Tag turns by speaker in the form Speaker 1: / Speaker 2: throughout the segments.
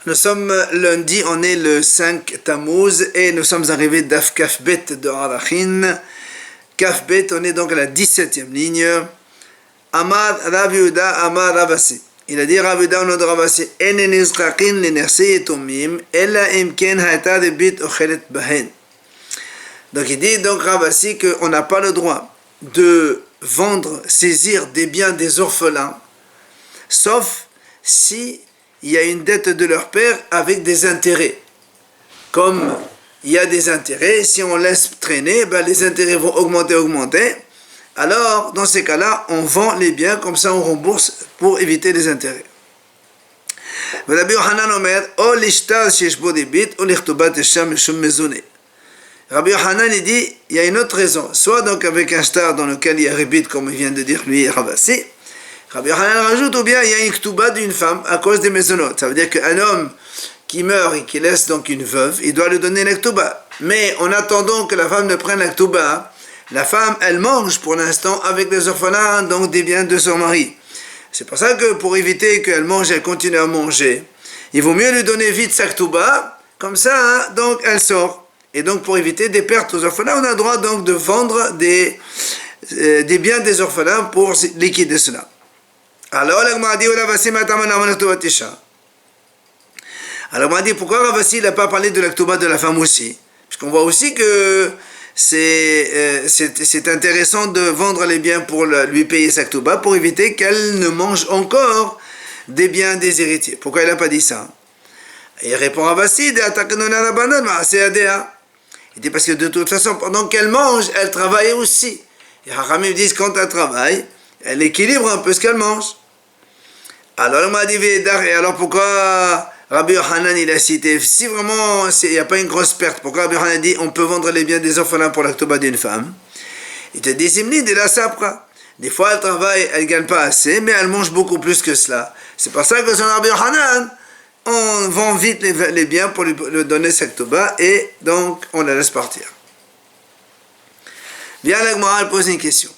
Speaker 1: Nous sommes lundi, on est le 5 Tammuz et nous sommes arrivés d'Af Kafbet de Arachin. Kafbet, on est donc à la 17e ligne. Amar Rav Yehuda, Amar Ravasi. Il a dit Rav Yehuda au nom de Ravasi, En nizqaqin linerse yetumim, ella imken hayta rebit ochelet bahen. Donc il dit donc Ravasi qu'on n'a pas le droit de vendre, saisir des biens des orphelins, sauf si il y a une dette de leur père avec des intérêts. Comme il y a des intérêts, si on laisse traîner, les intérêts vont augmenter. Alors, dans ces cas-là, on vend les biens, comme ça on rembourse pour éviter les intérêts. Rabbi Yochanan Omer, O lishtar sheyesh bo ribit, o lichtubat esham mishum mezoneh. Rabbi Yochanan il dit, il y a une autre raison, soit donc avec un shtar dans lequel il y a ribit, comme il vient de dire lui, Ravasi. Rabbi Yochanan rajoute, ou bien il y a une ktuba d'une femme à cause des maisonnotes. Ça veut dire qu'un homme qui meurt et qui laisse donc une veuve, il doit lui donner la ktuba. Mais en attendant que la femme ne prenne la ktuba, la femme, elle mange pour l'instant avec les orphelins, donc des biens de son mari. C'est pour ça que pour éviter qu'elle mange, elle continue à manger, il vaut mieux lui donner vite sa ktuba, comme ça, donc elle sort. Et donc pour éviter des pertes aux orphelins, on a le droit donc de vendre des biens des orphelins pour liquider cela. Alors, on m'a dit, pourquoi Ravasi n'a pas parlé de la ktuba de la femme aussi? Puisqu'on voit aussi que c'est intéressant de vendre les biens pour lui payer sa ktuba pour éviter qu'elle ne mange encore des biens des héritiers. Pourquoi il n'a pas dit ça? Et il répond Ravasi, il dit parce que de toute façon, pendant qu'elle mange, elle travaille aussi. Et Haramim disent quand elle travaille, elle équilibre un peu ce qu'elle mange. Alors on m'a dit, et alors pourquoi Rabbi Yochanan il a cité, si vraiment il n'y a pas une grosse perte, pourquoi Rabbi Yochanan dit on peut vendre les biens des orphelins pour la ktuba d'une femme? Il te dit, Zimni de la sapra. Des fois elle travaille, elle ne gagne pas assez, mais elle mange beaucoup plus que cela. C'est pour ça que son Rabbi Yochanan, on vend vite les biens pour lui donner sa ktuba et donc on la laisse partir. Bien, la Gemara pose une question.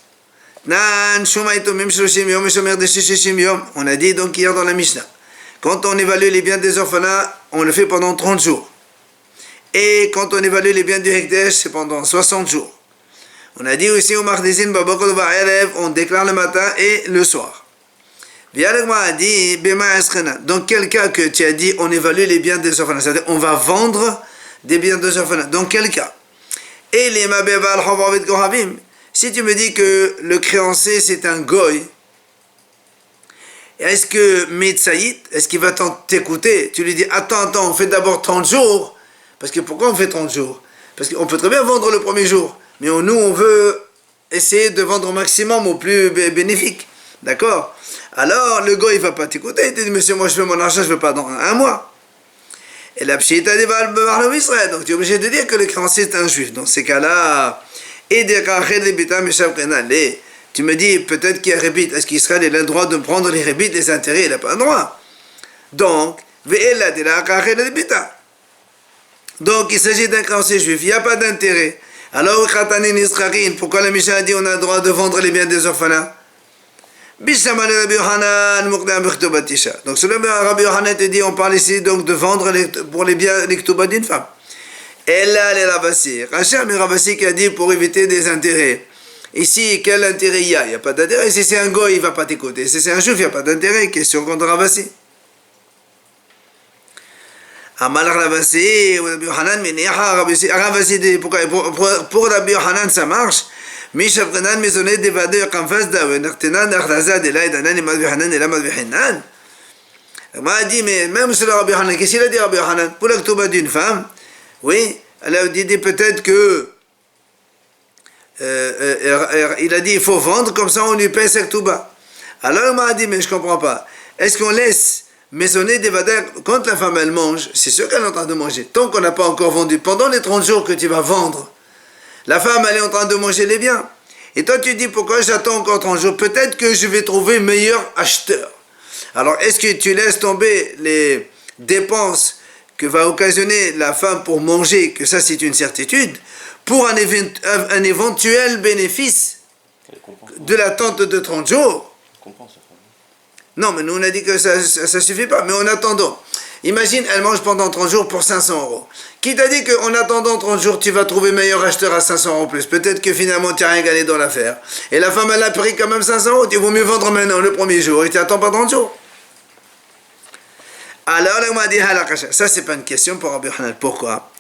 Speaker 1: On a dit donc hier dans la Mishnah, quand on évalue les biens des orphelins, on le fait pendant 30 jours. Et quand on évalue les biens du Hekdesh, c'est pendant 60 jours. On a dit aussi au Mardizin, on déclare le matin et le soir. A dit, dans quel cas que tu as dit on évalue les biens des orphelins, c'est-à-dire on va vendre des biens des orphelins, dans quel cas? Et les Mabeba al-Havavid Gohavim. Si tu me dis que le créancier c'est un goy, est-ce que Mitsaït, est-ce qu'il va t'écouter? Tu lui dis attends, on fait d'abord 30 jours. Parce que pourquoi on fait 30 jours? Parce qu'on peut très bien vendre le premier jour. Mais nous on veut essayer de vendre au maximum, au plus bénéfique. D'accord? Alors le goy il va pas t'écouter. Il te dit monsieur, moi je veux mon argent, je veux pas dans un mois. Et la pshita dit Israël. Donc tu es obligé de dire que le créancier est un juif. Dans ces cas-là, tu me dis peut-être qu'il y a rébit. Est-ce qu'Israël a le droit de prendre les rébits, les intérêts? Il n'a pas le droit. Donc, il s'agit d'un créancier juif. Il n'y a pas d'intérêt. Alors, pourquoi la Mishnah a dit on a le droit de vendre les biens des orphelins? Donc, selon Rabbi Yochanan te dit on parle ici donc de vendre pour les biens les ktuba d'une femme. Et là, les Ravasi. Rachel, mais Ravasi qui a dit pour éviter des intérêts. Ici, quel intérêt il y a? Il n'y a pas d'intérêt. Si c'est un goy, il ne va pas t'écouter. Si c'est un juif, il n'y a pas d'intérêt. Question contre Ravasi. Amal Ravasi, Rabbi Yochanan, mais Ravasi dit pourquoi? Pour Rabbi Yochanan, ça marche. Misha Brenan, maisonné, d'évader, comme face d'Awe, Nartenan, Nardaza, de là, et d'Anan, et Madvihanan, et la Madvihanan. Il m'a dit, mais même sur le Rabbi Yochanan, qu'est-ce qu'il a dit Rabbi Yochanan? Pour la ktuba d'une femme, oui, elle a dit peut-être que il a dit il faut vendre, comme ça on lui paye sa ktuba. Alors il m'a dit, mais je ne comprends pas. Est-ce qu'on laisse maisonner des vaders quand la femme elle mange? C'est sûr qu'elle est en train de manger. Tant qu'on n'a pas encore vendu, pendant les 30 jours que tu vas vendre, la femme elle est en train de manger les biens. Et toi tu dis pourquoi j'attends encore 30 jours? Peut-être que je vais trouver meilleur acheteur. Alors est-ce que tu laisses tomber les dépenses que va occasionner la femme pour manger, que ça c'est une certitude, pour un éventuel bénéfice de l'attente de 30 jours? Non, mais nous on a dit que ça ne suffit pas, mais en attendant, Imagine, elle mange pendant 30 jours pour 500 euros. Qui t'a dit qu'en attendant 30 jours, tu vas trouver meilleur acheteur à 500 euros plus? Peut-être que finalement, tu n'as rien gagné dans l'affaire. Et la femme, elle a pris quand même 500 euros. Il vaut mieux vendre maintenant, le premier jour, et tu n'attends pas 30 jours. Alors, elle m'a dit, ça, c'est pas une question pour Rabbi Yochanan. Pourquoi?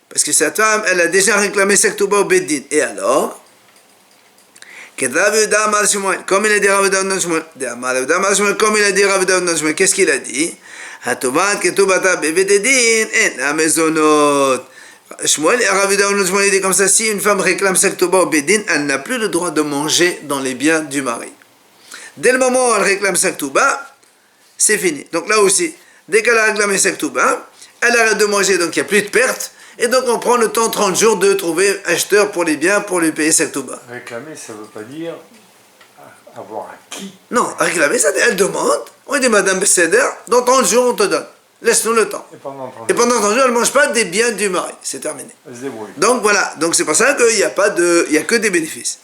Speaker 1: Parce que cette femme, elle a déjà réclamé sa ketouba au Beddin. Et alors? Comme il a dit Rav Yehuda ben Shmuel, comme il a dit Rav Yehuda ben Shmuel, qu'est-ce qu'il a dit? Shmuel et Rav Yehuda ben Shmuel dit comme ça, si une femme réclame sa ketouba au Beddin, elle n'a plus le droit de manger dans les biens du mari. Dès le moment où elle réclame sa ketouba, c'est fini. Donc là aussi, dès qu'elle a réclamé sa ketouba, elle arrête de manger, donc il n'y a plus de perte. Et donc on prend le temps, 30 jours, de trouver acheteur pour les biens, pour lui payer sa ketouba.
Speaker 2: Réclamer, ça ne veut pas dire avoir acquis.
Speaker 1: Non, réclamer, ça elle demande. On dit, Madame Besséder, dans 30 jours, on te donne. Laisse-nous le temps. Et pendant 30 jours, elle ne mange pas des biens du mari. C'est terminé.
Speaker 2: Elle se débrouille.
Speaker 1: Donc voilà, donc c'est pour ça qu'il n'y a que des bénéfices.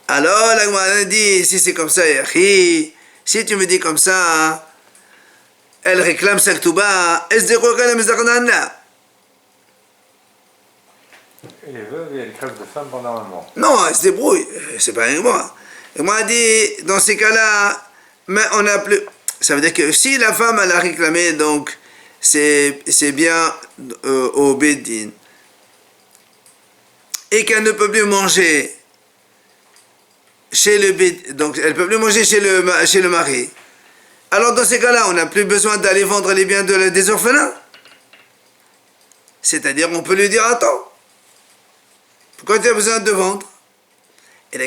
Speaker 1: Alors, la Gemara dit, si c'est comme ça, Yachi, si tu me dis comme ça, elle réclame sa ketouba,
Speaker 2: Et les veuves, elles crèvent de faim pendant un mois.
Speaker 1: non, elle se débrouille, c'est pas un mois. Et moi, elle dit, dans ces cas-là, mais on n'a plus. Ça veut dire que si la femme, elle a réclamé, donc, c'est bien au Beddin, et qu'elle ne peut plus manger chez le Beddin, donc elle ne peut plus manger chez le mari. Alors dans ces cas-là, on n'a plus besoin d'aller vendre les biens des orphelins. C'est-à-dire, on peut lui dire, attends, pourquoi tu as besoin de vendre? Il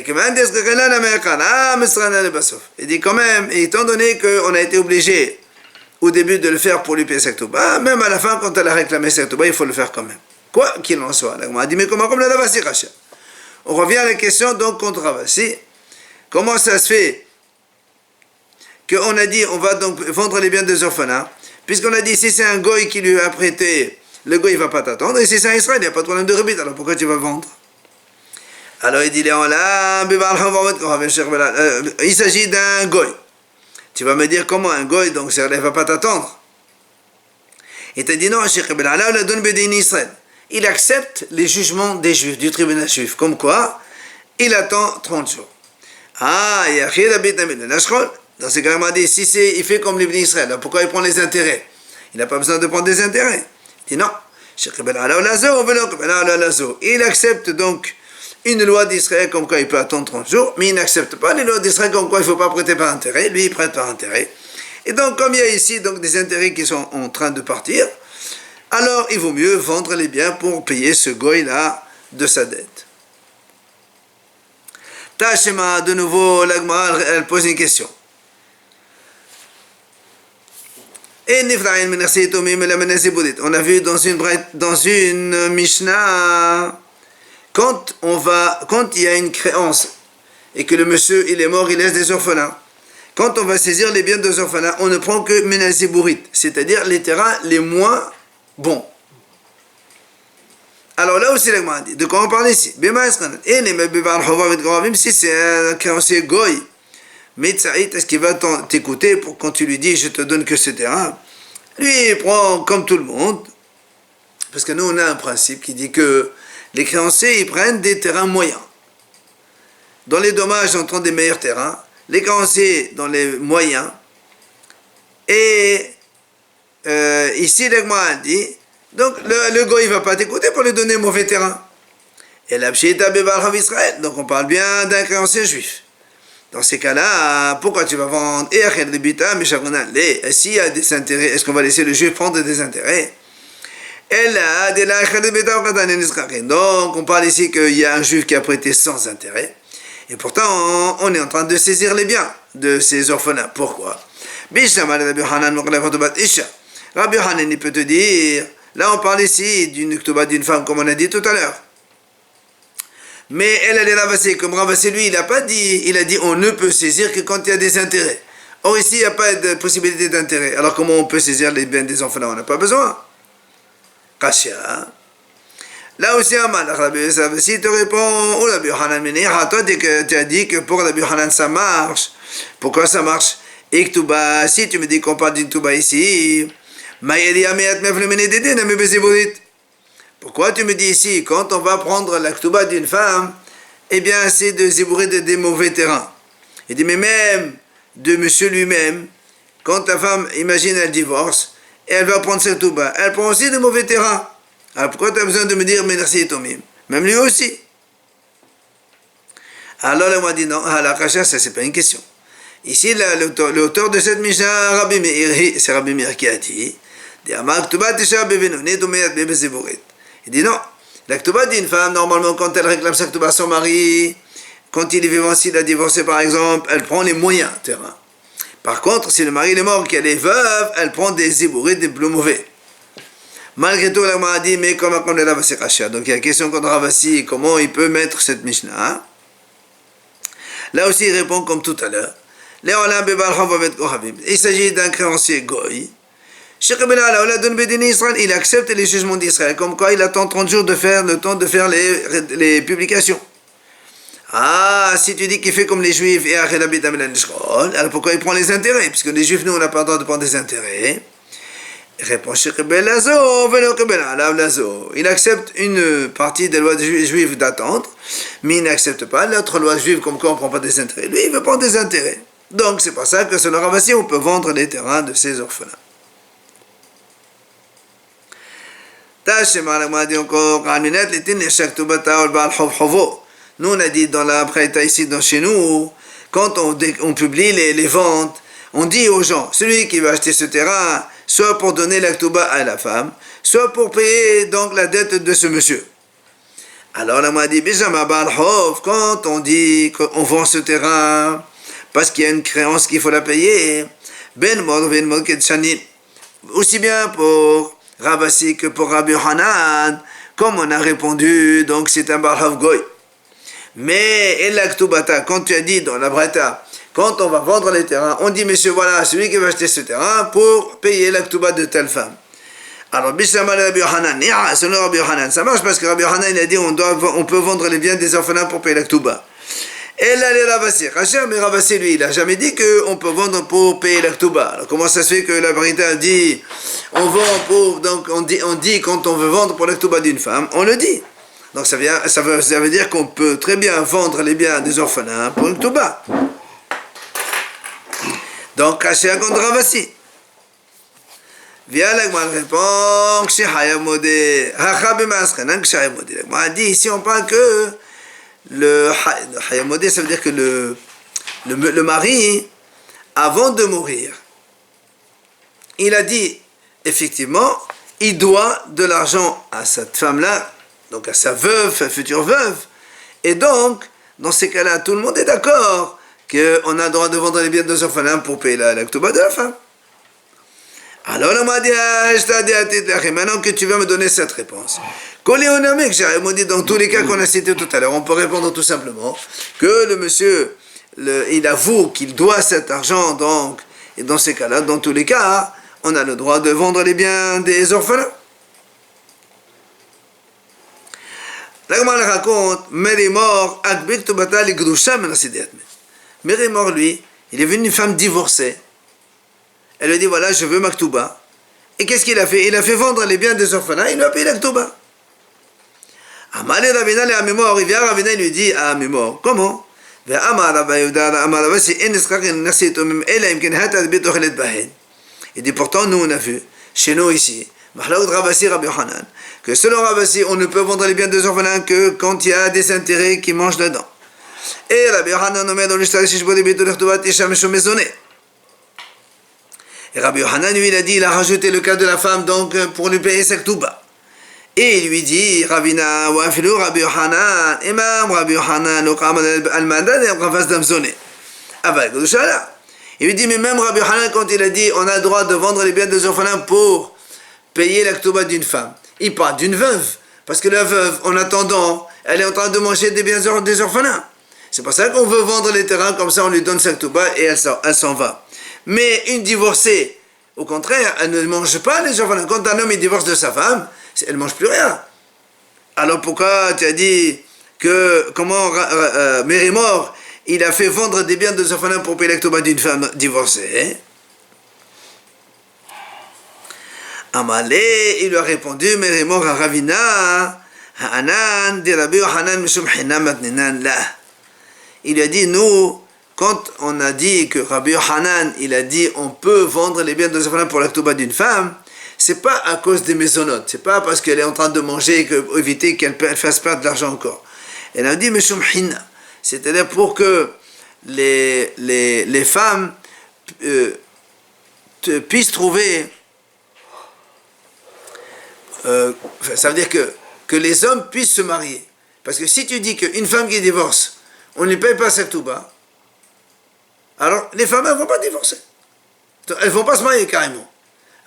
Speaker 1: dit quand même, étant donné qu'on a été obligé au début de le faire pour lui payer sa ketouba, même à la fin, quand elle a réclamé sa ketouba, il faut le faire quand même. Quoi qu'il en soit. On a dit, mais comment comme la Ravasi Racha? On revient à la question donc contre Ravasi. Comment ça se fait qu'on a dit on va donc vendre les biens des orphelins, puisqu'on a dit si c'est un goy qui lui a prêté, le goy il ne va pas t'attendre, et si c'est un Israël, il n'y a pas de problème de rebit, alors pourquoi tu vas vendre? Alors il dit il s'agit d'un goy. Tu vas me dire comment un goy, donc il ne va pas t'attendre. Il t'a dit non, il accepte les jugements des juifs, du tribunal juif, comme quoi il attend 30 jours. Ah, il y a dans ces cas-là, il m'a dit, si il fait comme l'Ibn Israël, alors pourquoi il prend les intérêts? Il n'a pas besoin de prendre des intérêts. Il dit non. Il accepte donc une loi d'Israël comme quoi il peut attendre 30 jours, mais il n'accepte pas les lois d'Israël comme quoi il ne faut pas prêter par intérêt. Lui, il prête par intérêt. Et donc, comme il y a ici donc, des intérêts qui sont en train de partir, alors il vaut mieux vendre les biens pour payer ce goy-là de sa dette. Tachema, de nouveau, l'Agma, elle pose une question. On a vu dans une Mishnah, quand il y a une créance et que le monsieur il est mort, il laisse des orphelins. Quand on va saisir les biens des orphelins, on ne prend que Menazibourit, c'est-à-dire les terrains les moins bons. Alors là aussi, l'Agma dit, de quoi on parle ici? Si c'est un créancier goy, mais est-ce qu'il va t'écouter quand tu lui dis je te donne que ce terrain? Lui, il prend comme tout le monde, parce que nous on a un principe qui dit que les créanciers ils prennent des terrains moyens. Dans les dommages, on prend des meilleurs terrains, les créanciers dans les moyens, et ici l'Agma dit, donc le goy il ne va pas t'écouter pour lui donner mauvais terrain. Et la Pshita Bebar Rav Israël, donc on parle bien d'un créancier juif. Dans ces cas-là, pourquoi tu vas vendre? Et s'il y a des intérêts, est-ce qu'on va laisser le juif prendre des intérêts? Donc, on parle ici qu'il y a un juif qui a prêté sans intérêt. Et pourtant, on est en train de saisir les biens de ces orphelins. Pourquoi? Rabbi Yochanan, il peut te dire, là on parle ici d'une ketouba d'une femme, comme on a dit tout à l'heure. Mais elle est Ravasi, comme Ravasi lui, il n'a pas dit, il a dit on ne peut saisir que quand il y a des intérêts. Or ici, il n'y a pas de possibilité d'intérêt. Alors comment on peut saisir les biens des enfants? On n'a pas besoin. Kasha. Là aussi, si te répond, oh Rabbi Yochanan, toi tu as dit que pour Rabbi Yochanan ça marche. Pourquoi ça marche? Et Ktuba, si tu me dis qu'on parle d'une Ktuba ici, pourquoi tu me dis ici, quand on va prendre la Ktuba d'une femme, eh bien c'est de zébourer des mauvais terrains. Il dit, mais même de monsieur lui-même, quand la femme, imagine, elle divorce, et elle va prendre sa Ktuba, elle prend aussi de mauvais terrains. Alors pourquoi tu as besoin de me dire merci Tomim? Même lui aussi. Alors elle m'a dit non, la kasha, ça c'est pas une question. Ici, l'auteur de cette Mishnah, Rabbi Meir, c'est Rabbi Meir qui a dit, il dit non, la Ktuba d'une femme, normalement quand elle réclame sa Ktuba à son mari, quand il est vivant, s'il a divorcé par exemple, elle prend les moyens terrains. Par contre, si le mari est mort, qu'elle est veuve, elle prend des zébourés, des plus mauvais. Malgré tout, elle m'a dit, mais comment on est là, c'est Racha. Donc il y a une question contre Ravasi, comment il peut mettre cette Mishnah. Là aussi, il répond comme tout à l'heure. Il s'agit d'un créancier Goy. Il accepte les jugements d'Israël, comme quoi il attend 30 jours de faire le temps de faire les publications. Ah, si tu dis qu'il fait comme les Juifs, et alors pourquoi il prend les intérêts? Puisque les Juifs, nous, on n'a pas le droit de prendre des intérêts. Répond il accepte une partie des lois juives d'attendre, mais il n'accepte pas l'autre loi juive comme quoi on ne prend pas des intérêts. Lui, il veut prendre des intérêts. Donc, c'est pour ça que sur le Ravasi, on peut vendre les terrains de ces orphelins. dit encore, nous, on a dit dans la Braïta ici, chez nous, quand on publie les ventes, on dit aux gens, celui qui va acheter ce terrain, soit pour donner la Ktuba à la femme, soit pour payer donc la dette de ce monsieur. Alors là, on m'a dit, quand on dit qu'on vend ce terrain, parce qu'il y a une créance qu'il faut la payer, aussi bien pour Ravasi que pour Rabbi Hanan, comme on a répondu, donc c'est un Barhav Goy. Mais, et la Ktubata, quand tu as dit dans la Braïta, quand on va vendre les terrains, on dit, monsieur, voilà, celui qui va acheter ce terrain pour payer la Ktuba de telle femme. Alors, Bishama Rabbi Hanan, selon Rabbi Hanan, ça marche parce que Rabbi Hanan, il a dit, on peut vendre les biens des orphelins pour payer la Ktuba. Et là, les Ravasi, mais Ravasi, lui, il n'a jamais dit qu'on peut vendre pour payer la Ktuba. Alors, comment ça se fait que la Braïta dit, on vend pour, donc on dit quand on veut vendre pour la Ktuba d'une femme, on le dit. Donc, ça veut dire qu'on peut très bien vendre les biens des orphelins pour une Ktuba. Donc, caché à contre Ravasi. Via l'agman répond, on dit ici, on parle que le Hayamodé, ça veut dire que le mari, avant de mourir, il a dit, effectivement, il doit de l'argent à cette femme-là, donc à sa veuve, sa future veuve. Et donc, dans ces cas-là, tout le monde est d'accord qu'on a le droit de vendre les biens des orphelins pour payer la Ktuba de la femme. Alors, on m'a dit, maintenant que tu vas me donner cette réponse. Dans tous les cas qu'on a cités tout à l'heure, on peut répondre tout simplement que le monsieur, il avoue qu'il doit cet argent, donc, et dans ces cas-là, dans tous les cas, on a le droit de vendre les biens des orphelins. Là, on raconte, Mérimor, Mérimor, lui, il est venu une femme divorcée. Elle lui dit, voilà, je veux ma Ktuba. Et qu'est-ce qu'il a fait? Il a fait vendre les biens des orphelins, il lui a payé la Ktuba. Amalé Ravina, le Amémor, il vient à Ravina, il lui dit à Amémor, comment? Il dit, pourtant, nous, on a vu, chez nous ici, que selon Ravasi, on ne peut vendre les biens des orphelins que quand il y a des intérêts qui mangent dedans. Et Rabbi Yohanan, on met dans l'histoire, si je vois des biens de l'Ortovat, et Shameshou maisonné. Et Rabbi Yohanan, lui, il a rajouté le cas de la femme, donc, pour lui payer sa Ktuba. Et il lui dit, Ravina, wa afilou Rabbi Yohanan, Imam Rabbi Yohanan, al-Madan, et Ravas Damzoné. Avec le Shala. Il lui dit, mais même Rabbi Yohanan, quand il a dit, on a le droit de vendre les biens des orphelins pour payer la Ktuba d'une femme, il parle d'une veuve. Parce que la veuve, en attendant, elle est en train de manger des biens des orphelins. C'est pour ça qu'on veut vendre les terrains, comme ça on lui donne sa Ktuba et elle s'en va. Mais une divorcée, au contraire, elle ne mange pas les orphelins. Quand un homme il divorce de sa femme, elle ne mange plus rien. Alors pourquoi tu as dit que, comment Mérimor, il a fait vendre des biens des orphelins pour payer l'actoba d'une femme divorcée. Amalé, il lui a répondu, mais mort à Ravina, Hanan, dit Rabbi Yohanan, Mishum Hinam Matninan la. Il lui a dit, nous, quand on a dit que Rabbi Yohanan, il a dit, on peut vendre les biens des orphelins pour l'actoba d'une femme, c'est pas à cause des maisonnotes, c'est pas parce qu'elle est en train de manger pour éviter qu'elle fasse perdre de l'argent encore. Elle a dit, Mishum Hina, c'est-à-dire pour que les femmes puissent trouver, ça veut dire que les hommes puissent se marier. Parce que si tu dis qu'une femme qui divorce, on ne lui paye pas sa touba, alors les femmes, elles ne vont pas divorcer. Elles ne vont pas se marier carrément.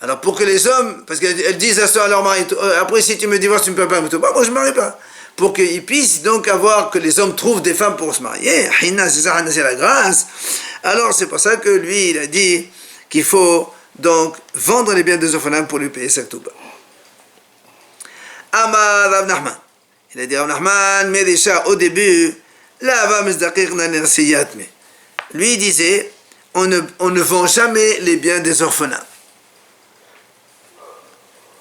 Speaker 1: Alors pour que les hommes, parce qu'elles disent à leur mari, après si tu me divorces, tu ne me payes pas ma touba, moi je ne me marie pas. Pour qu'ils puissent donc avoir, que les hommes trouvent des femmes pour se marier, Hina, c'est ça, Hina, c'est la grâce. Alors c'est pour ça que lui, il a dit qu'il faut donc vendre les biens des orphelins pour lui payer sa touba. Amar Rav Nachman. Il a dit Rav Nachman, mais déjà au début, lui disait, on ne vend jamais les biens des orphelins.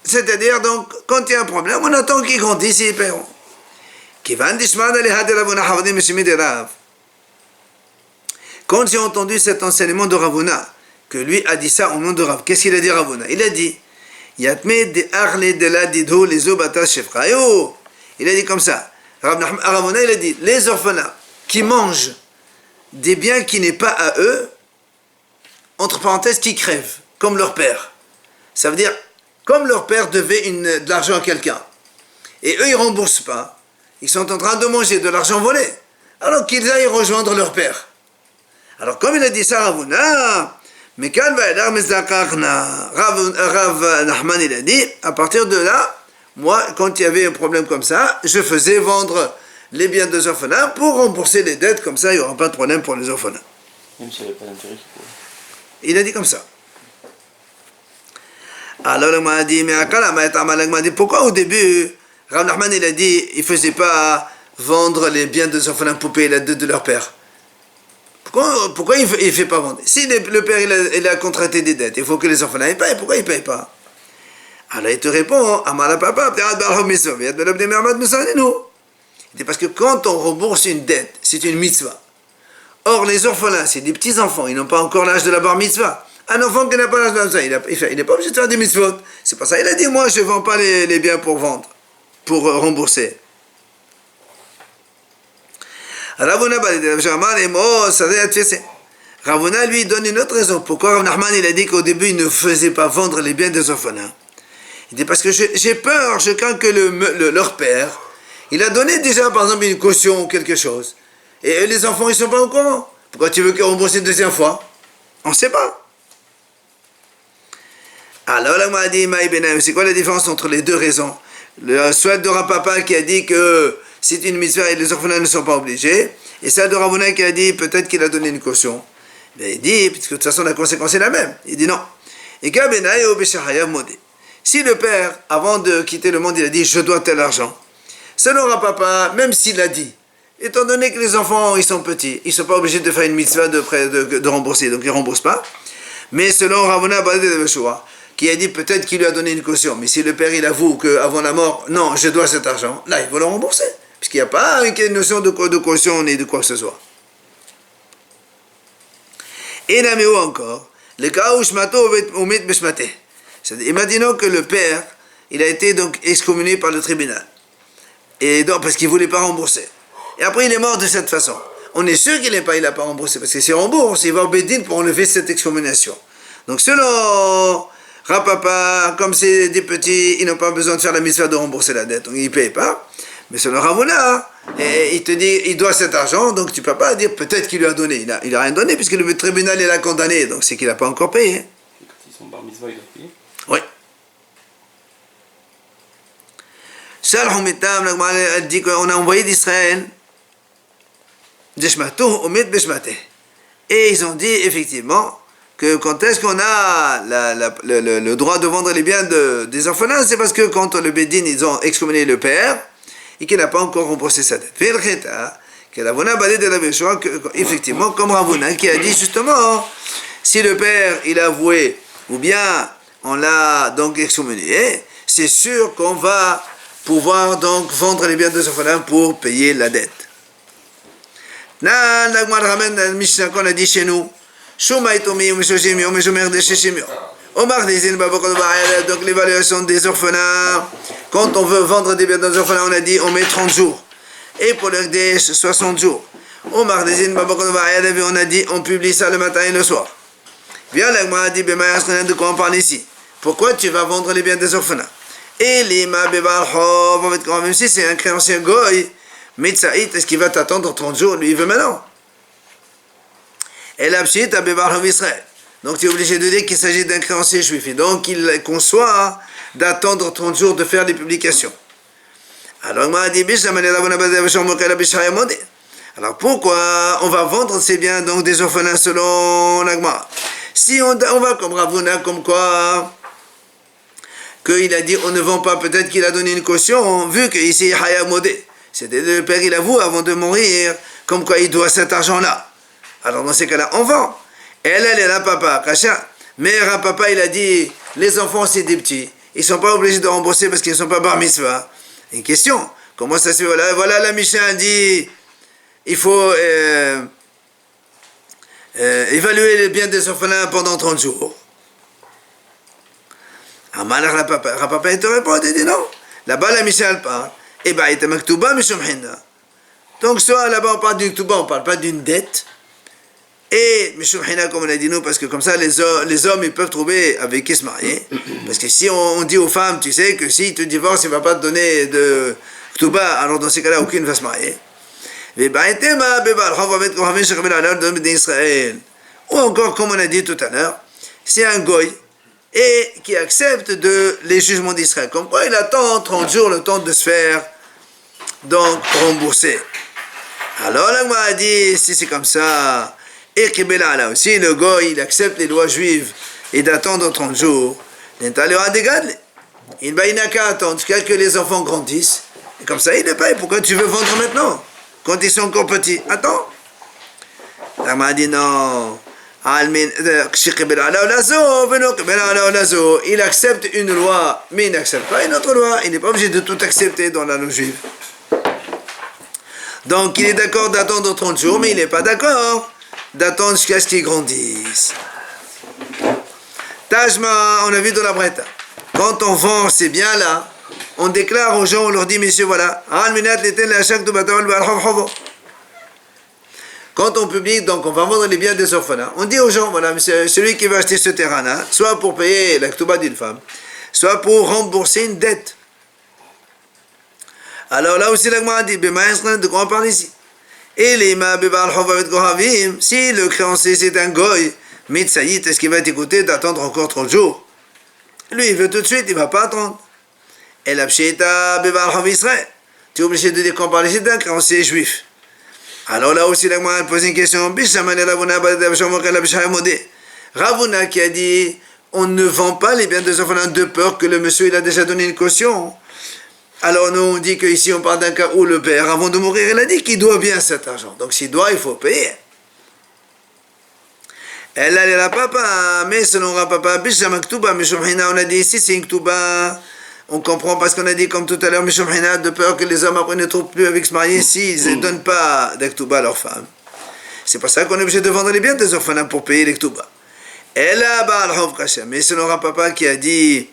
Speaker 1: C'est-à-dire, donc, quand il y a un problème, on attend qu'ils grandissent et ils paieront. Quand j'ai entendu cet enseignement de Ravuna, que lui a dit ça au nom de Rav, qu'est-ce qu'il a dit Ravuna? Il a dit, il a dit comme ça, Ravuna, il a dit, les orphelins qui mangent des biens qui n'est pas à eux, entre parenthèses, qui crèvent, comme leur père. Ça veut dire, comme leur père devait de l'argent à quelqu'un, et eux ils ne remboursent pas, ils sont en train de manger de l'argent volé, alors qu'ils aillent rejoindre leur père. Alors comme il a dit ça Ravuna, mais quand Rav Nachman il a dit, à partir de là, moi quand il y avait un problème comme ça, je faisais vendre les biens des orphelins pour rembourser les dettes, comme ça il n'y aura pas de problème pour les orphelins.
Speaker 2: Même s'il n'y avait pas d'intérêt.
Speaker 1: Il a dit comme ça. Alors il m'a dit, mais pourquoi au début, Rav Nachman il a dit, il ne faisait pas vendre les biens des orphelins pour payer la dette de leur père? Pourquoi il ne fait pas vendre? Si le père il a contracté des dettes, il faut que les orphelins payent, pourquoi il ne payent pas? Alors il te répond, c'est parce que quand on rembourse une dette, c'est une mitzvah. Or les orphelins, c'est des petits enfants, ils n'ont pas encore l'âge de la bar mitzvah. Un enfant qui n'a pas l'âge de la mitzvah, il n'est pas obligé de faire des mitzvot. C'est pour ça qu'il a dit, moi je ne vends pas les biens pour vendre, pour rembourser. Ravuna lui donne une autre raison. Pourquoi Rav Nachman il a dit qu'au début il ne faisait pas vendre les biens des orphelins? Il dit parce que j'ai peur, je crains que leur père, il a donné déjà par exemple une caution ou quelque chose. Et les enfants ils ne sont pas au courant. Pourquoi tu veux qu'ils remboursent une deuxième fois? On ne sait pas. Alors là, m'a dit, c'est quoi la différence entre les deux raisons? Le souhait de Rapapa qui a dit que c'est une mitzvah et les orphelins ne sont pas obligés, et celle de Ravuna qui a dit peut-être qu'il a donné une caution. Mais il dit, puisque de toute façon la conséquence est la même. Il dit non. Si le père, avant de quitter le monde, il a dit je dois tel argent, selon Rapapa, même s'il l'a dit, étant donné que les enfants ils sont petits, ils ne sont pas obligés de faire une mitzvah de rembourser, donc ils ne remboursent pas. Mais selon Ravuna qui a dit peut-être qu'il lui a donné une caution, mais si le père il avoue qu'avant la mort, non, je dois cet argent, là il va le rembourser, puisqu'il n'y a pas une notion de caution ni de quoi que ce soit. Et là, mais où encore, le cas où Shmato ou met Beshmate. Imaginons que le père, il a été donc excommunié par le tribunal, et donc parce qu'il ne voulait pas rembourser. Et après il est mort de cette façon. On est sûr qu'il n'a pas remboursé, parce que s'il rembourse, il va au Bédine pour enlever cette excommunication. Donc selon Rapapa, comme c'est des petits, ils n'ont pas besoin de faire la mitzvah de rembourser la dette, donc ils ne payent pas. Mais selon Ravuna, il te dit, il doit cet argent, donc tu ne peux pas dire peut-être qu'il lui a donné. Il n'a rien donné, puisque le tribunal l'a condamné, donc c'est qu'il n'a pas encore payé.
Speaker 2: Quand ils sont bar mitzvah, ils doivent payer.
Speaker 1: Oui. Elle dit qu'on a envoyé d'Israël, et ils ont dit effectivement que quand est-ce qu'on a le droit de vendre les biens des orphelins, c'est parce que quand le Bédine, ils ont excommunié le père, et qu'il n'a pas encore remboursé sa dette. Effectivement, comme Ravuna qui a dit justement, si le père il a avoué, ou bien on l'a donc excommunié, c'est sûr qu'on va pouvoir donc vendre les biens des orphelins pour payer la dette. Là, la Mishnah qu'on a dit chez nous, donc l'évaluation des orphelins, quand on veut vendre des biens des orphelins, on a dit on met 30 jours. Et pour le Gdesh, 60 jours. On a dit on publie ça le matin et le soir. Bien, l'Agma a dit de quoi on parle ici. Pourquoi tu vas vendre les biens des orphelins? Et l'ima même si c'est un créancier goy, Mitsaït, est-ce qu'il va t'attendre 30 jours? Lui, il veut maintenant. Et la pshit a bebarhov Israël. Donc tu es obligé de dire qu'il s'agit d'un créancier juif. Et donc il conçoit d'attendre 30 jours de faire les publications. Alors il m'a dit, alors pourquoi on va vendre ces biens donc des orphelins selon l'Agma? Si on va comme Ravuna, comme quoi qu'il a dit on ne vend pas, peut-être qu'il a donné une caution, vu qu'ici Hayab Modé, c'était le père il avoue avant de mourir, comme quoi il doit cet argent-là. Alors dans ces cas-là, on vend. Elle est là, papa, Kacha. Mais papa il a dit, les enfants c'est des petits, ils ne sont pas obligés de rembourser parce qu'ils ne sont pas bar mitzvah. Une question, comment ça se fait? Voilà la Mishnah dit, il faut évaluer les biens des orphelins pendant 30 jours. Amalach Rapapa il te répond, il dit non. Là-bas la Mishnah elle parle. Et bien il était maktuba mishum hinna. Donc soit là-bas on parle d'une ktuba, on ne parle pas d'une dette. Et mishum hinna comme on a dit nous, parce que comme ça les hommes ils peuvent trouver avec qui se marier. Parce que si on dit aux femmes, tu sais que si tu divorces, il ne va pas te donner de ktuba, alors dans ces cas-là aucune va se marier. Ou encore comme on a dit tout à l'heure, c'est un goy et qui accepte les jugements d'Israël. Comme quoi il attend 30 jours le temps de se faire donc rembourser. Alors là, moi a dit, si c'est comme ça, et là aussi le goy il accepte les lois juives et d'attendre 30 jours, il n'a qu'à attendre jusqu'à que les enfants grandissent. Et comme ça il les paye. Pourquoi tu veux vendre maintenant quand ils sont encore petits? Attends. La m'a dit non. Il accepte une loi, mais il n'accepte pas une autre loi. Il n'est pas obligé de tout accepter dans la loi juive. Donc il est d'accord d'attendre 30 jours, mais il n'est pas d'accord d'attendre jusqu'à ce qu'ils grandissent. Tajma, on a vu dans la Breta. Quand on vend ces biens-là, on déclare aux gens, on leur dit, messieurs, voilà, quand on publie, donc on va vendre les biens des orphelins, on dit aux gens, voilà, celui qui va acheter ce terrain-là, soit pour payer la ktuba d'une femme, soit pour rembourser une dette. Alors là aussi, l'Agma a dit, de quoi on parle ici? Et les si le créancier c'est un goy, Mitsaït, est-ce qu'il va t'écouter d'attendre encore 30 jours? Lui, il veut tout de suite, il ne va pas attendre. Et la pshita bebar Israël. Tu es obligé de dire qu'on parle ici d'un créancier juif. Alors là aussi, l'Agma pose une question. Ravuna qui a dit, on ne vend pas les biens des orphelins de peur que le monsieur il a déjà donné une caution. Alors nous on dit qu'ici on parle d'un cas où le père, avant de mourir, il a dit qu'il doit bien cet argent. Donc s'il doit, il faut payer. Elle est la papa, mais selon la papa, on a dit ici c'est une ktuba. On comprend parce qu'on a dit comme tout à l'heure, de peur que les hommes après ne trouvent plus avec se marier s'ils ne donnent pas d'aktuba à leurs femmes. C'est pour ça qu'on est obligé de vendre les biens des orphelins pour payer les ktuba. Elle a mais selon la papa qui a dit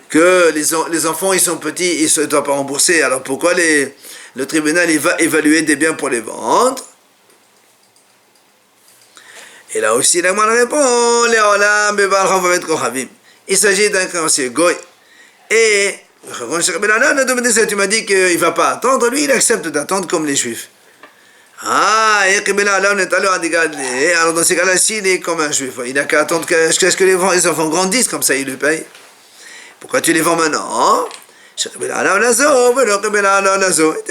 Speaker 1: que les enfants ils sont petits, ils ne doivent pas rembourser. Alors pourquoi le tribunal il va évaluer des biens pour les vendre? Et là aussi, la moine répond, il s'agit d'un créancier goy. Et tu m'as dit qu'il ne va pas attendre, lui il accepte d'attendre comme les juifs. Alors dans ces cas-là, s'il est comme un juif, il n'a qu'à attendre jusqu'à ce que les enfants grandissent, comme ça il le paye. Pourquoi tu les vends maintenant? Il te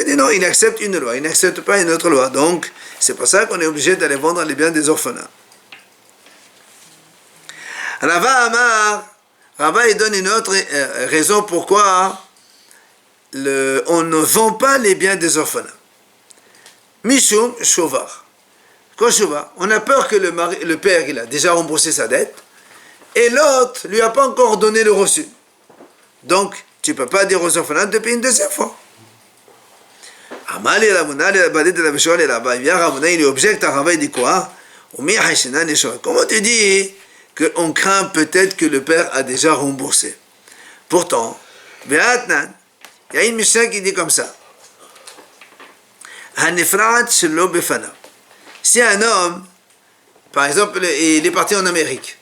Speaker 1: dit non, il accepte une loi, il n'accepte pas une autre loi. Donc, c'est pour ça qu'on est obligé d'aller vendre les biens des orphelins. Rava il donne une autre raison pourquoi on ne vend pas les biens des orphelins. Mishum Shovar. Quoi Shovar? On a peur que le père, il a déjà remboursé sa dette, et l'autre lui a pas encore donné le reçu. Donc, tu ne peux pas dire aux orphelins de payer une deuxième fois. Amali Ravuna, il vient Ravuna, il lui objecte à Rava, il dit quoi? Comment tu dis qu'on craint peut-être que le père a déjà remboursé? Pourtant, il y a une Mishnah qui dit comme ça. Si un homme, par exemple, il est parti en Amérique,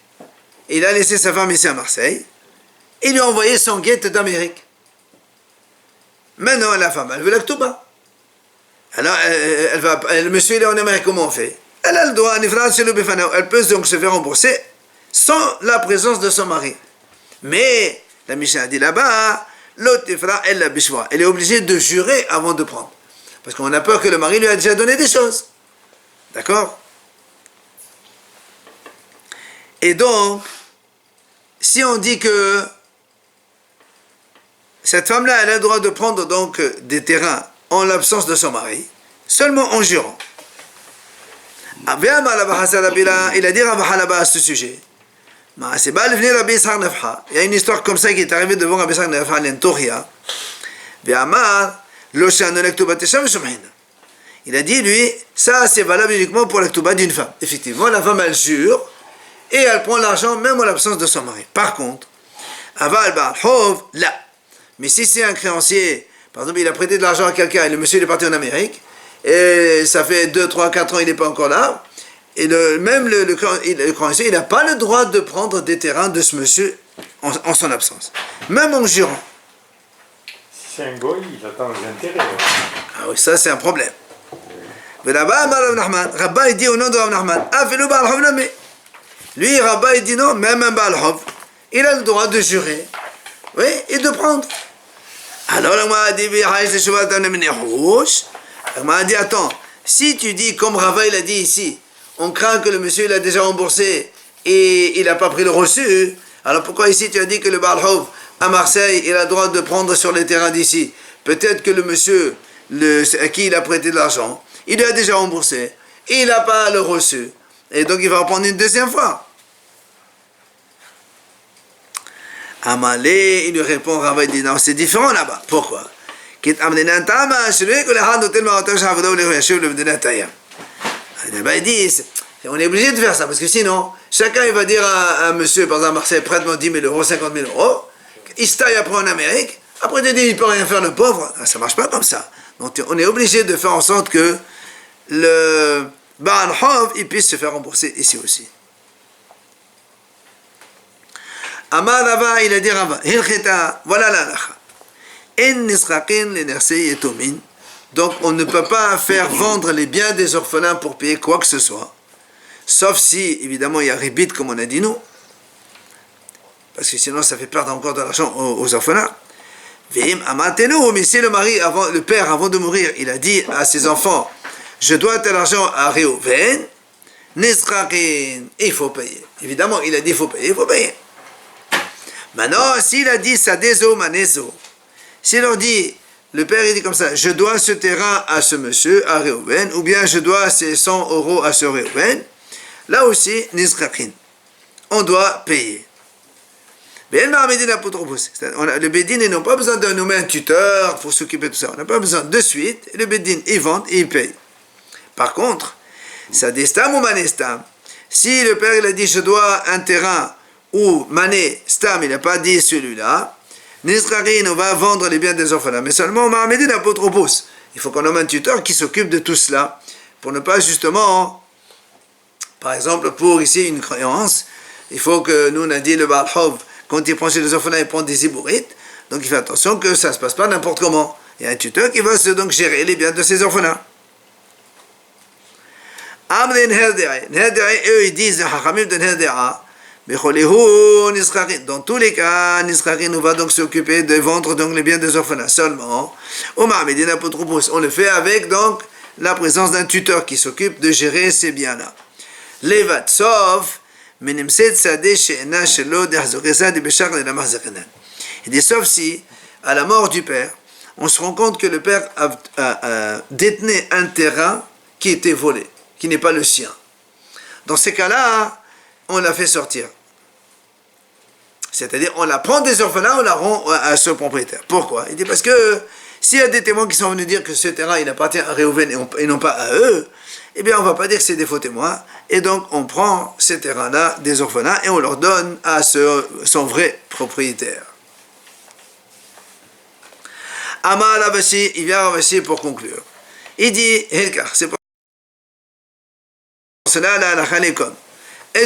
Speaker 1: il a laissé sa femme ici à Marseille, il lui a envoyé son guette d'Amérique. Maintenant, la femme, elle veut la Ktouba. Alors, le monsieur, il est en Amérique, comment on fait? Elle a le droit, elle peut donc se faire rembourser sans la présence de son mari. Mais, la Mishnah dit là-bas, elle est obligée de jurer avant de prendre. Parce qu'on a peur que le mari lui a déjà donné des choses. D'accord? Et donc, si on dit que cette femme-là, elle a le droit de prendre donc des terrains en l'absence de son mari, seulement en jurant. Il a dit Rav Halaba à ce sujet. Il y a une histoire comme ça qui est arrivée devant Rabbi Yitzhak Nefha l'Entoria. Il a dit, lui, ça c'est valable uniquement pour la Ktouba d'une femme. Effectivement, la femme elle jure et elle prend l'argent même en l'absence de son mari. Par contre, Aval Ba'al Hov, là. Mais si c'est un créancier, par exemple, il a prêté de l'argent à quelqu'un et le monsieur il est parti en Amérique, et ça fait 2, 3, 4 ans, il n'est pas encore là, et le créancier, il n'a pas le droit de prendre des terrains de ce monsieur en son absence, même en jurant.
Speaker 2: Si c'est un goy, il attend les intérêts.
Speaker 1: Ah oui, ça c'est un problème. Mais là-bas, Rabba il dit au nom de Rav Nachman, lui, Rabba il dit non, même un Baal Hov, il a le droit de jurer, oui, et de prendre. Alors, on m'a dit, attends, si tu dis, comme Rava il a dit ici, on craint que le monsieur il a déjà remboursé et il n'a pas pris le reçu, alors pourquoi ici tu as dit que le Baal Hov à Marseille, il a le droit de prendre sur les terrains d'ici? Peut-être que le monsieur à qui il a prêté de l'argent, il lui a déjà remboursé, et il n'a pas le reçu, et donc il va reprendre une deuxième fois. Amalé, il lui répond, Rava, il dit non, c'est différent là-bas. Pourquoi? Il dit, on est obligé de faire ça, parce que sinon, chacun il va dire à monsieur, par exemple, Marseille, prête-moi 10 000 euros, 50 000 euros, il se taille après en Amérique, après il dit, il ne peut rien faire le pauvre. Ça ne marche pas comme ça. Donc on est obligé de faire en sorte que le Baal Hov, il puisse se faire rembourser ici aussi. Amar Rava, il a dit Rava, Hilcheta, voilà la lacha. En nisrakin le nersei yetomin. Donc on ne peut pas faire vendre les biens des orphelins pour payer quoi que ce soit. Sauf si, évidemment, il y a ribit, comme on a dit nous. Parce que sinon, ça fait perdre encore de l'argent aux orphelins. Mais si le père, avant de mourir, il a dit à ses enfants, je dois tel argent à Réhouven, nisrakin, il faut payer. Évidemment, il a dit, il faut payer, il faut payer. Maintenant, s'il a dit Sadezo Manezo, s'il leur dit, le père il dit comme ça, je dois ce terrain à ce monsieur, à Réhouven, ou bien je dois ces 100 euros à ce Réhouven, là aussi, Nizrakin, on doit payer. Le Bédine, ils n'ont pas besoin de nommer un tuteur pour s'occuper de tout ça, on n'a pas besoin de suite, le Bédine, ils vendent et ils payent. Par contre, Sadestam ou Manestam, si le père il a dit, je dois un terrain, ou Mané, Stam, il n'a pas dit celui-là, Nizrarin, on va vendre les biens des orphelins, mais seulement Mahamedin apotropos. Il faut qu'on nomme un tuteur qui s'occupe de tout cela, pour ne pas justement, par exemple, pour ici une créance, il faut que nous, on a dit le Baal Hov, quand il prend chez les orphelins, il prend des ibourites, donc il fait attention que ça ne se passe pas n'importe comment. Il y a un tuteur qui va donc gérer les biens de ses orphelins. Amrin Herdei, eux ils disent, Hachamim de Herdei, dans tous les cas, Nisrakin va donc s'occuper de vendre donc les biens des orphelins seulement. On le fait avec donc la présence d'un tuteur qui s'occupe de gérer ces biens-là. Levat sauf, il dit sauf si, à la mort du père, on se rend compte que le père détenait un terrain qui était volé, qui n'est pas le sien. Dans ces cas-là, on la fait sortir. C'est-à-dire, on la prend des orphelins, on la rend à ce propriétaire. Pourquoi? Il dit parce que s'il y a des témoins qui sont venus dire que ce terrain, il appartient à Réhouven et non pas à eux, eh bien, on ne va pas dire que c'est des faux témoins. Et donc, on prend ces terrains-là des orphelins et on leur donne à son vrai propriétaire. Amar Ravashi, il vient Ravashi pour conclure. Il dit, c'est pour cela, la halakha est comme. De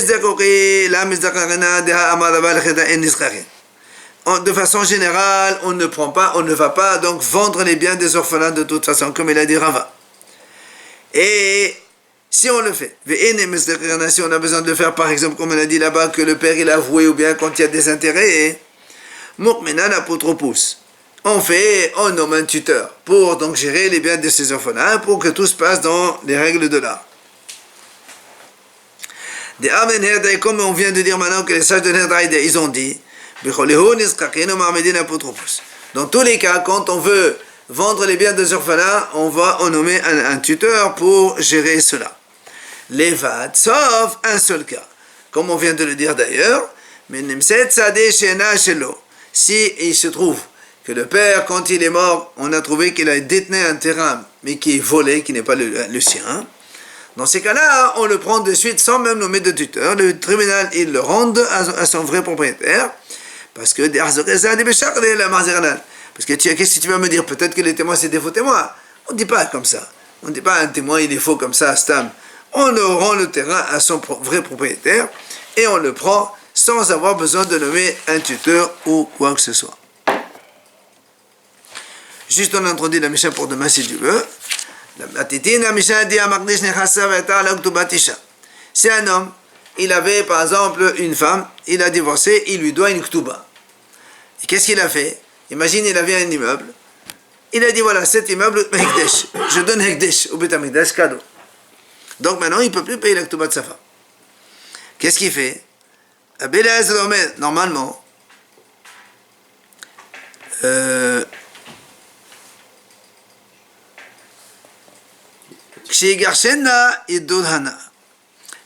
Speaker 1: façon générale, on ne va pas donc vendre les biens des orphelins de toute façon, comme il a dit Rava. Et si on le fait, si on a besoin de le faire, par exemple, comme on a dit là-bas, que le père il a avoué, ou bien quand il y a des intérêts, on nomme un tuteur pour donc gérer les biens de ces orphelins, pour que tout se passe dans les règles de l'art. Comme on vient de dire maintenant que les sages de Nerdaïde, ils ont dit, dans tous les cas, quand on veut vendre les biens des orphelins, on va en nommer un tuteur pour gérer cela. Levad, sauf un seul cas, comme on vient de le dire d'ailleurs, si il se trouve que le père, quand il est mort, on a trouvé qu'il a détenu un terrain, mais qui est volé, qui n'est pas le sien. Dans ces cas-là, on le prend de suite sans même nommer de tuteur. Le tribunal, il le rend à son vrai propriétaire. Parce que qu'est-ce que tu vas me dire? Peut-être que les témoins, c'est des faux témoins. On ne dit pas comme ça. On ne dit pas un témoin, il est faux comme ça, Stam. On le rend le terrain à son vrai propriétaire et on le prend sans avoir besoin de nommer un tuteur ou quoi que ce soit. Juste on a introduit la Mishnah pour demain si tu veux. C'est un homme, il avait par exemple une femme, il a divorcé, il lui doit une ktuba. Et qu'est-ce qu'il a fait? Imagine, il avait un immeuble, il a dit voilà, cet immeuble, hekdesh, je donne hekdesh au Beit HaMikdash, cadeau. Donc maintenant, il ne peut plus payer la ktuba de sa femme. Qu'est-ce qu'il fait? Normalement,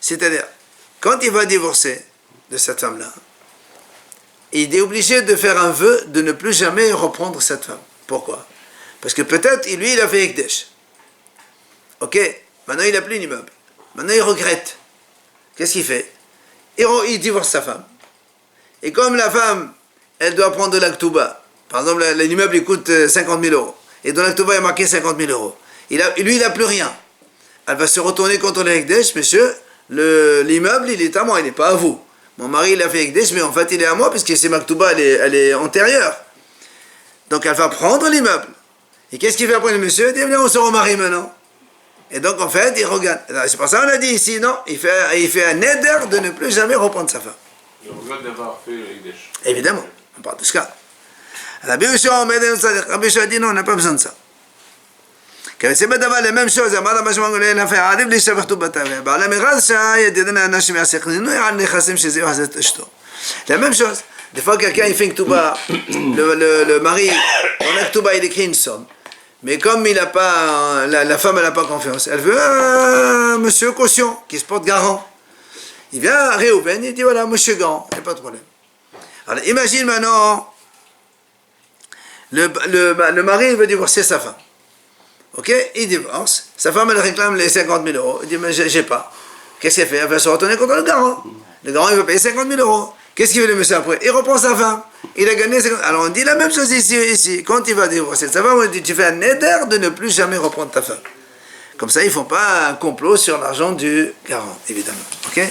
Speaker 1: c'est-à-dire, quand il va divorcer de cette femme-là, il est obligé de faire un vœu de ne plus jamais reprendre cette femme. Pourquoi? Parce que peut-être, lui, il a fait Ekdesh. Ok, maintenant il n'a plus d'immeuble. Maintenant il regrette. Qu'est-ce qu'il fait? Il divorce sa femme. Et comme la femme, elle doit prendre de la ktuba, par exemple, l'immeuble il coûte 50 000 euros, et dans la ktuba il y a marqué 50 000 euros. Lui, il n'a plus rien. Elle va se retourner contre le Hekdesh, monsieur, l'immeuble, il est à moi, il n'est pas à vous. Mon mari, il a fait Hekdesh, mais en fait, il est à moi, parce que c'est ma ktuba, elle est antérieure. Donc, elle va prendre l'immeuble. Et qu'est-ce qu'il fait après le monsieur? Il dit, on se remarie maintenant. Et donc, en fait, il regarde. C'est pour ça qu'on a dit ici, non, il fait un éder de ne plus jamais reprendre sa femme.
Speaker 2: Il regrette d'avoir fait Hekdesh.
Speaker 1: Évidemment, on parle de ce cas. Rabbi Yoshua a dit, non, on n'a pas besoin de ça. C'est la même chose, la même chose. Des fois, quelqu'un il fait une ktuba, le mari, dans la ktuba, il écrit une somme. Mais comme il a pas, la femme elle n'a pas confiance, elle veut un monsieur caution qui se porte garant. Il vient à Réhouven, il dit voilà, monsieur garant, il n'y a pas de problème. Alors imagine maintenant, le mari il veut divorcer sa femme. Ok, il divorce, sa femme elle réclame les 50 000 euros, il dit mais j'ai pas. Qu'est-ce qu'elle fait? Elle va se retourner contre le garant. Le garant il va payer 50 000 euros. Qu'est-ce qu'il fait le monsieur après? Il reprend sa femme. Il a gagné 50 000. Alors on dit la même chose ici. Quand il va divorcer sa femme, on dit tu fais un éder de ne plus jamais reprendre ta femme. Comme ça, ils ne font pas un complot sur l'argent du garant, évidemment. Ok?